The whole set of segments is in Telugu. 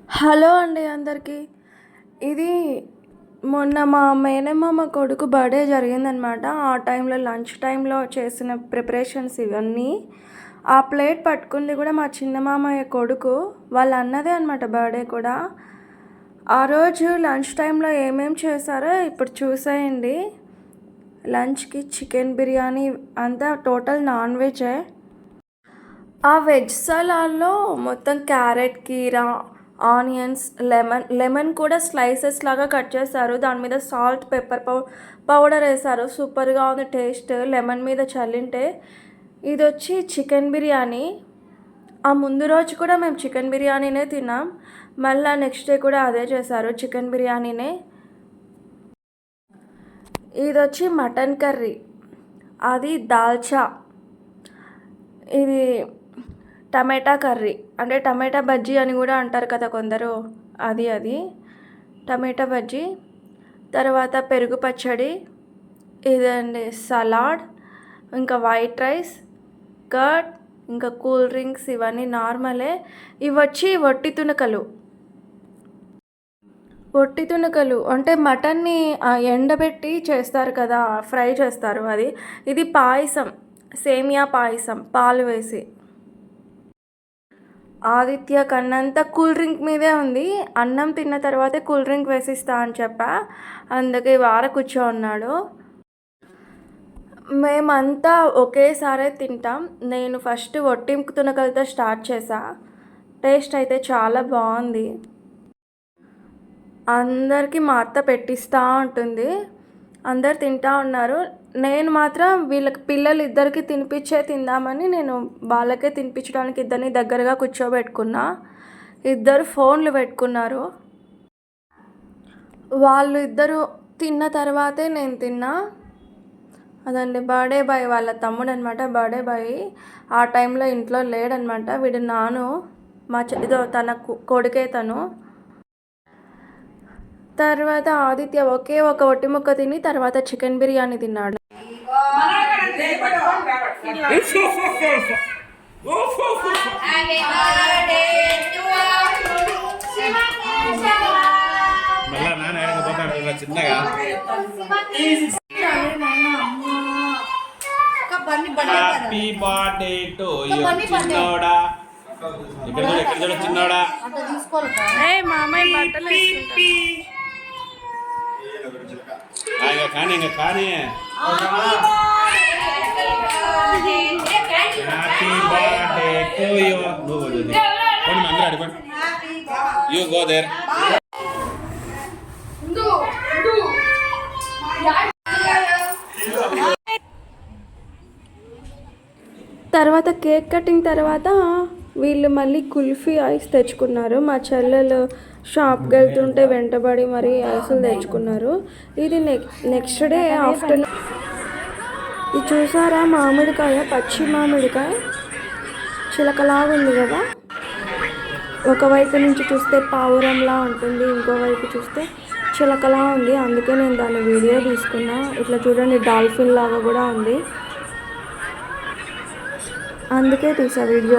హలో అండి అందరికీ. ఇది మొన్న మా మేనమామ కొడుకు బర్త్డే జరిగిందనమాట. ఆ టైంలో లంచ్ టైంలో చేసిన ప్రిపరేషన్స్ ఇవన్నీ. ఆ ప్లేట్ పట్టుకుంది కూడా మా చిన్న మామయ్య కొడుకు. వాళ్ళ అన్నదే అనమాట బర్త్డే కూడా. ఆ రోజు లంచ్ టైంలో ఏమేమి చేశారో ఇప్పుడు చూసేయండి. లంచ్కి చికెన్ బిర్యానీ, అంతా టోటల్ నాన్ వెజే. ఆ వెజ్ సలాడ్లో మొత్తం క్యారెట్, కీరా, ఆనియన్స్, లెమన్ కూడా స్లైసెస్ లాగా కట్ చేశారు. దాని మీద సాల్ట్, పెప్పర్ పౌడర్ వేశారు. సూపర్గా ఉంది టేస్ట్, లెమన్ మీద చల్లింటే. ఇది వచ్చి చికెన్ బిర్యానీ. ఆ ముందు రోజు కూడా మేము చికెన్ బిర్యానీనే తిన్నాం. మళ్ళీ నెక్స్ట్ డే కూడా అదే చేశారు, చికెన్ బిర్యానీనే. ఇది వచ్చి మటన్ కర్రీ, అది దాల్చా. ఇది టమాటా కర్రీ, అంటే టమాటా బజ్జీ అని కూడా అంటారు కదా కొందరు, అది టమాటా బజ్జీ. తర్వాత పెరుగు పచ్చడి, ఇదండి సలాడ్, ఇంకా వైట్ రైస్, కర్డ్, ఇంకా కూల్ డ్రింక్స్. ఇవన్నీ నార్మలే. ఇవి వచ్చి వట్టి తునకలు అంటే మటన్ని ఎండబెట్టి చేస్తారు కదా, ఫ్రై చేస్తారు అది. ఇది పాయసం, సేమియా పాయసం, పాలు వేసి. ఆదిత్య కన్నంతా కూల్ డ్రింక్ మీదే ఉంది. అన్నం తిన్న తర్వాతే కూల్ డ్రింక్ వేసిస్తా అని చెప్పా, అందుకే కూర్చో ఉన్నాడు. మేమంతా ఒకేసారే తింటాం. నేను ఫస్ట్ వట్టి తునకలతో స్టార్ట్ చేసా. టేస్ట్ అయితే చాలా బాగుంది. అందరికీ మా అత్త పెట్టిస్తూ ఉంటుంది. అందరు తింటూ ఉన్నారు. నేను మాత్రం వీళ్ళకి పిల్లలు ఇద్దరికి తిందామని నేను వాళ్ళకే తినిపించడానికి ఇద్దరిని దగ్గరగా కూర్చోబెట్టుకున్నా. ఇద్దరు ఫోన్లు పెట్టుకున్నారు. వాళ్ళు ఇద్దరు తిన్న తర్వాతే నేను తిన్నా. అదండి బర్త్డే బాయ్, వాళ్ళ తమ్ముడు అనమాట. బర్త్డే బాయ్ ఆ టైంలో ఇంట్లో లేడనమాట. వీడు నాను, ఇదో తన కొడుకే తను. తర్వాత ఆదిత్య ఒకే ఒక ఒట్టి ముక్క తిని తర్వాత చికెన్ బిర్యానీ తిన్నాడు. హ్యాపీ బర్త్డే టు యు చిన్నోడా. ఇక్కడ చూడు చిన్నోడా. మామయ్య బట్టలు కానీ హ్యాపీ బర్త్డే టు యు. నువ్వు అందరూ అడిపండి. You go there. తర్వాత కేక్ కటింగ్ తర్వాత వీళ్ళు మళ్ళీ కుల్ఫీ ఐస్ తెచ్చుకున్నారు. మా చెల్లెలు షాప్కి వెళ్తుంటే వెంటబడి మరి ఐసులు తెచ్చుకున్నారు. ఇది నెక్స్ట్ డే ఆఫ్టర్నూన్. ఇది చూసారా మామిడికాయ, పచ్చి మామిడికాయ చిలకలాగా ఉంది కదా. ఒకవైపు నుంచి చూస్తే పావురంలా ఉంటుంది, ఇంకోవైపు చూస్తే చిలకలా ఉంది. అందుకే నేను దాని వీడియో తీసుకున్నా. ఇట్లా చూడండి, డాల్ఫిన్ లాగా కూడా ఉంది, అందుకే తీసా వీడియో.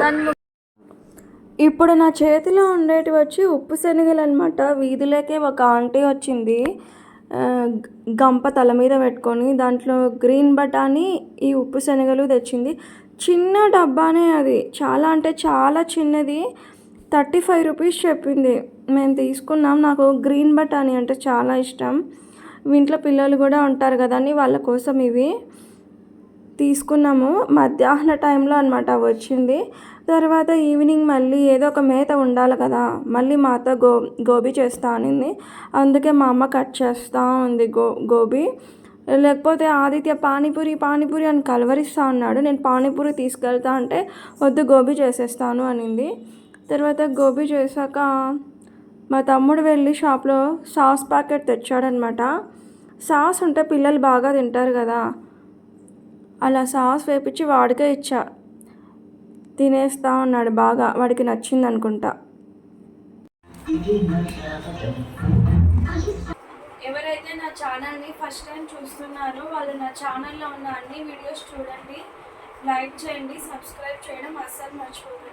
ఇప్పుడు నా చేతిలో ఉండేటివి వచ్చి ఉప్పు శనగలు అనమాట. వీధిలోకే ఒక ఆంటీ వచ్చింది, గంప తల మీద పెట్టుకొని. దాంట్లో గ్రీన్ బఠానీ, ఈ ఉప్పు శనగలు తెచ్చింది. చిన్న డబ్బానే అది, చాలా అంటే చాలా చిన్నది. 35 రూపీస్ చెప్పింది. మేము తీసుకున్నాం. నాకు గ్రీన్ బఠానీ అంటే చాలా ఇష్టం. ఇంట్లో పిల్లలు కూడా ఉంటారు కదా అని వాళ్ళ కోసం ఇవి తీసుకున్నాము. మధ్యాహ్న టైంలో అనమాట వచ్చింది. తర్వాత ఈవినింగ్ మళ్ళీ ఏదో ఒక మేత ఉండాలి కదా, మళ్ళీ మా అత్త గోబీ చేస్తా అనింది. అందుకే మా అమ్మ కట్ చేస్తూ ఉంది గోబీ. లేకపోతే ఆదిత్య పానీపూరి అని కలవరిస్తూ ఉన్నాడు. నేను పానీపూరి తీసుకెళ్తా అంటే వద్దు గోబీ చేసేస్తాను అనింది. తర్వాత గోబీ చేశాక మా తమ్ముడు వెళ్ళి షాప్లో సాస్ ప్యాకెట్ తెచ్చాడనమాట. సాస్ ఉంటే పిల్లలు బాగా తింటారు కదా, అలా సాస్ వేపించి వాడికే ఇచ్చా. తినేస్తూ ఉన్నాడు బాగా, వాడికి నచ్చింది అనుకుంటా. ఎవరైతే నా ఛానల్ని ఫస్ట్ టైం చూస్తున్నారో వాళ్ళు నా ఛానల్లో ఉన్న అన్ని వీడియోస్ చూడండి, లైక్ చేయండి, సబ్స్క్రైబ్ చేయడం అస్సలు మర్చిపోకండి.